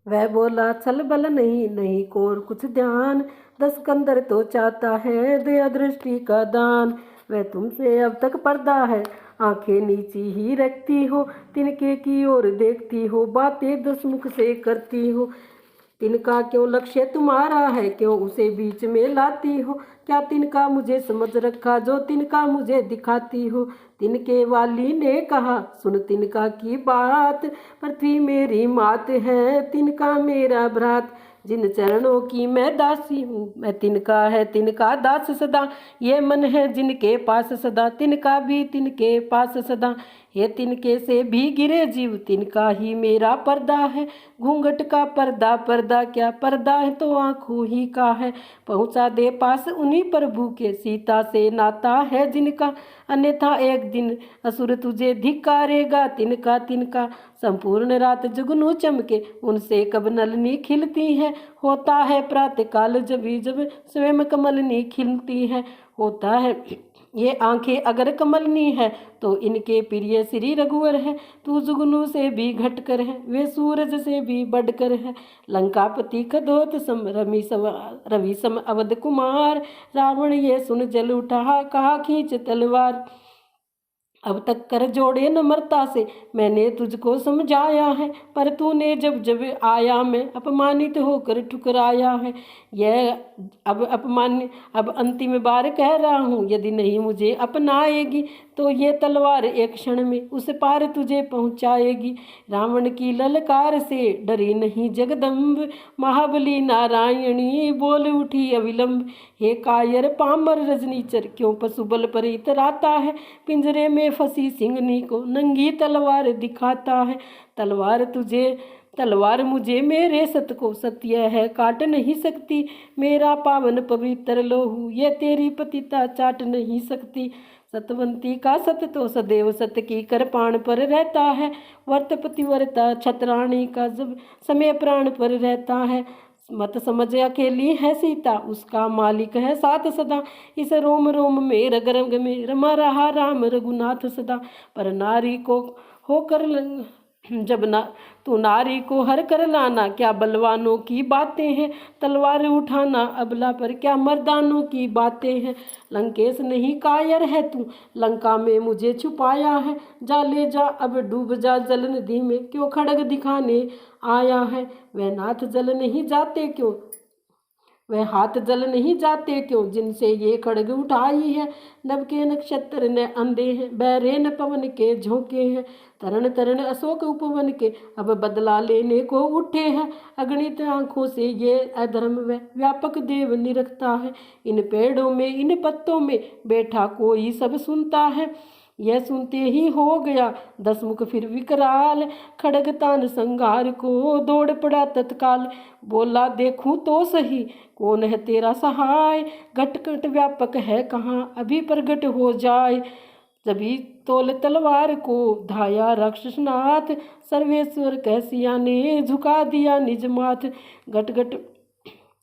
वह बोला छल बल नहीं, नहीं को और कुछ ध्यान, 10 कंदर तो चाहता है दया दृष्टि का दान। वह तुमसे अब तक पर्दा है, आंखें नीची ही रखती हो, तिनके की ओर देखती हो, बातें 10 मुख से करती हो। तिनका क्यों लक्ष्य तुम्हारा है, क्यों उसे बीच में लाती हो? क्या तिनका मुझे समझ रखा जो तिनका मुझे दिखाती हो? तिनके वाली ने कहा सुन तिनका की बात, पृथ्वी मेरी मात है तिनका मेरा भ्रात। जिन चरणों की मैं दासी हूँ, मैं तिनका है तिनका दास सदा। ये मन है जिनके पास सदा, तिनका भी तिनके पास सदा। ये तिनके से भी गिरे जीव, तिनका ही मेरा पर्दा है। घूंघट का पर्दा पर्दा क्या, पर्दा है तो आँखों ही का है। पहुँचा दे पास उन्हीं प्रभु के, सीता से नाता है जिनका। अन्यथा एक दिन असुर तुझे धिक्कारेगा, तिनका तिनका। संपूर्ण रात जुगनू चमके, उनसे कब नलनी खिलती है। होता है प्रातः काल जब स्वयं कमलनी खिलती है। होता है ये आंखें अगर कमलनी है, तो इनके प्रिय श्री रघुवर है। तू जुगनू से भी घटकर है, वे सूरज से भी बढ़कर है। लंकापति खदोत सम रवि सम अवध कुमार, रावण ये सुन जल उठा, कहा खींच तलवार। अब तक कर जोड़े नम्रता से मैंने तुझको समझाया है, पर तूने जब जब आया मैं अपमानित होकर ठुकराया है। यह अब अंतिम बार कह रहा हूँ, यदि नहीं मुझे अपनाएगी तो ये तलवार एक क्षण में उस पार तुझे पहुँचाएगी। रावण की ललकार से डरी नहीं जगदम्ब, महाबली नारायणी बोल उठी अविलंब। हे कायर पामर रजनीचर, क्यों पशुबल पर इतराता है? पिंजरे में फंसी सिंगनी को नंगी तलवार दिखाता है। तलवार मुझे मेरे सत को, सत्य है काट नहीं सकती। मेरा पावन पवित्र लोहू ये तेरी पतिता चाट नहीं सकती। सतवंती का सत तो सदैव सत की कृपाण पर रहता है। वर्त पतिव्रता छत्राणी का जब समय प्राण पर रहता है। मत समझ अकेली है सीता, उसका मालिक है साथ सदा। इस रोम रोम में रग रग में रमा रहा राम रघुनाथ सदा। पर नारी को होकर जब ना तू नारी को हर कर लाना, क्या बलवानों की बातें हैं। तलवार उठाना अबला पर, क्या मर्दानों की बातें हैं। लंकेश नहीं कायर है तू, लंका में मुझे छुपाया है। जा ले जा अब डूब जा जल नदी में, क्यों खड़ग दिखाने आया है। वह नाथ जल नहीं जाते क्यों, वह हाथ जल नहीं जाते क्यों, जिनसे ये खड़ग उठाई है। नभ के नक्षत्र न अंधे हैं, बहरे न पवन के झोंके हैं। तरण तरण अशोक उपवन के अब बदला लेने को उठे हैं। अगणित आंखों से ये अधर्म वह व्यापक देव निरखता है। इन पेड़ों में इन पत्तों में बैठा कोई सब सुनता है। यह सुनते ही हो गया 10 मुख फिर विकराल, खड़ग तान संगार को दौड़ पड़ा तत्काल। बोला देखूं तो सही कौन है तेरा सहाय, घट घट व्यापक है कहाँ अभी प्रगट हो जाए। जभी तोल तलवार को धाया राक्षसनाथ, सर्वेश्वर कैसिया ने झुका दिया निज माथ। घट घट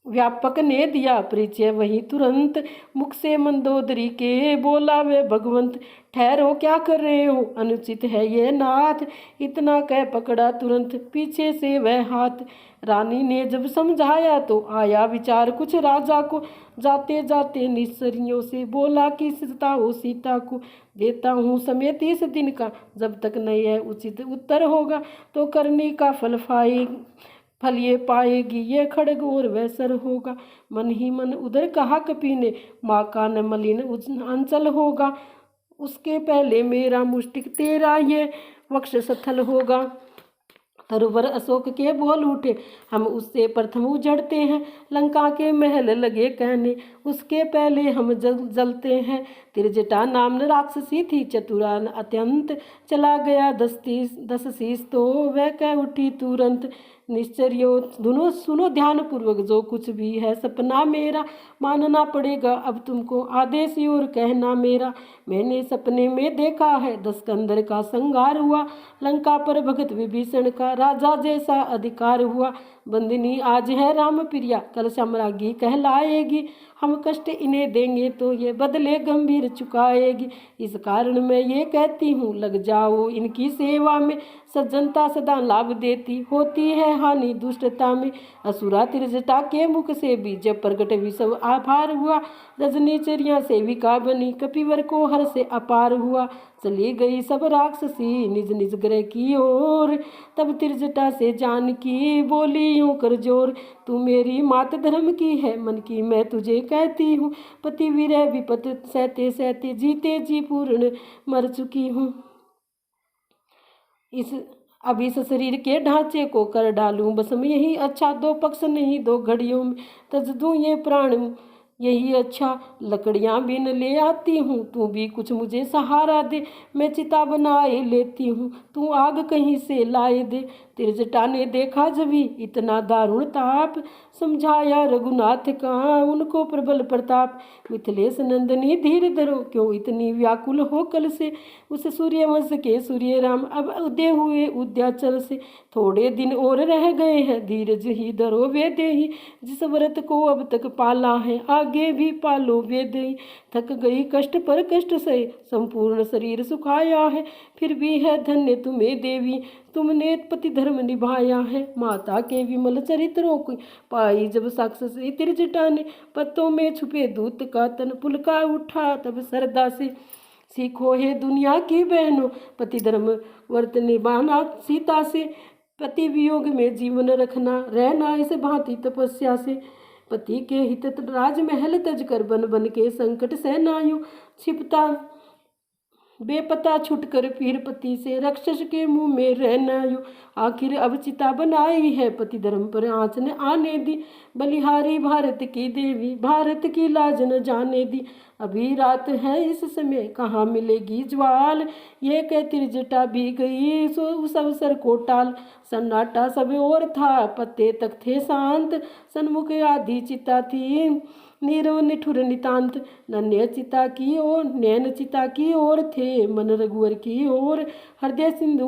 व्यापक ने दिया परिचय वही तुरंत, मुख से मंदोदरी के बोला वे भगवंत। ठहरो क्या कर रहे हो, अनुचित है ये नाथ। इतना कह पकड़ा तुरंत पीछे से वह हाथ। रानी ने जब समझाया तो आया विचार कुछ राजा को। जाते जाते निस्सरियों से बोला कि सीता को देता हूँ समय 30 दिन का। जब तक न यह उचित उत्तर होगा तो करने का फल ये पाएगी। ये खड़ग और वैसर होगा। मन ही मन उधर कहा कपि ने, माँ का न मलिन अंचल होगा। उसके पहले मेरा मुष्टिक तेरा ये वक्ष स्थल होगा। तरुवर अशोक के बोल उठे, हम उससे प्रथम उजड़ते हैं। लंका के महल लगे कहने, उसके पहले हम जलते हैं। तिरजटा नाम राक्षसी थी चतुरान अत्यंत, चला गया 10 शीस तो वह कह उठी तुरंत। निश्चर्यो दोनों सुनो ध्यान पूर्वक, जो कुछ भी है सपना मेरा मानना पड़ेगा अब तुमको, आदेश और कहना मेरा। मैंने सपने में देखा है 10 कंदर का संहार हुआ। लंका पर भगत विभीषण का राजा जैसा अधिकार हुआ। बंदिनी आज है राम प्रिया, कल सम्राज्ञी कहलाएगी। हम कष्ट इन्हें देंगे तो ये बदले गंभीर चुकाएगी। इस कारण मैं ये कहती हूँ लग जाओ इनकी सेवा में, सज्जनता सदा लाभ देती, होती है हानि दुष्टता में। असुरा त्रिजटा के मुख से भी जब प्रगट विषव आभार हुआ, रजनी चरिया सेविका बनी, कपिवर को हर से अपार हुआ। चली गई सब राक्षसी निज निज ग्रह की ओर, तब त्रिजटा से जानकी बोली यूं कर जोर, तू मेरी मात धर्म की है मन की मैं तुझे कहती हूँ, पति विरह विपत सहते सहते जीते जी पूर्ण मर चुकी हूँ। अब इस शरीर के ढांचे को कर डालूं बसम, यही अच्छा दो पक्ष नहीं दो घड़ियों में तज दूं ये प्राण यही अच्छा। लकड़ियां बिन ले आती हूँ, तू भी कुछ मुझे सहारा दे, मैं चिता बनाए लेती हूँ, तू आग कहीं से लाए दे। त्रिजटा ने देखा जभी इतना दारुण ताप, समझाया रघुनाथ का उनको प्रबल प्रताप। मिथिलेश नंदनी धीर धरो क्यों इतनी व्याकुल हो कल से, उस सूर्यवंश के सूर्य राम अब उदय हुए उद्याचल से। थोड़े दिन और रह गए हैं धीरज ही धरो वे देही, जिस व्रत को अब तक पाला है आगे भी पालो वे देही। थक गई कष्ट पर कष्ट से संपूर्ण शरीर सुखाया है, फिर भी है धन्य तुम्हें देवी तुमने पति धर्म निभाया है। माता के विमल चरित्रों को पाई जब साक्ष से त्रिजटा ने, पत्तों में छुपे दूत का तन पुलका उठा तब श्रद्धा से। सीखो हे दुनिया की बहनों पति धर्म व्रत निभाना सीता से, पति वियोग में जीवन रखना रहना इस भांति तपस्या से। पति के हित राजमहल तज कर बन बन के संकट सहनायूं, छिपता बेपता छुटकर फिर पति से राक्षस के मुंह में रहना यूं। आखिर अब चिता बनाई है पति धर्म पर आँच न आने दी, बलिहारी भारत की देवी भारत की लाज न जाने दी। अभी रात है इस समय कहाँ मिलेगी ज्वाल, ये कह त्रिजटा भी गई सो उस अवसर को टाल। सन्नाटा सब और था पत्ते तक थे शांत, सन्मुख आधी चिता थी नीरव निठुर नितांत। नन्हे चिता की ओर नैन चिता की ओर थे मन रघुवर की ओर, हृदय सिंधु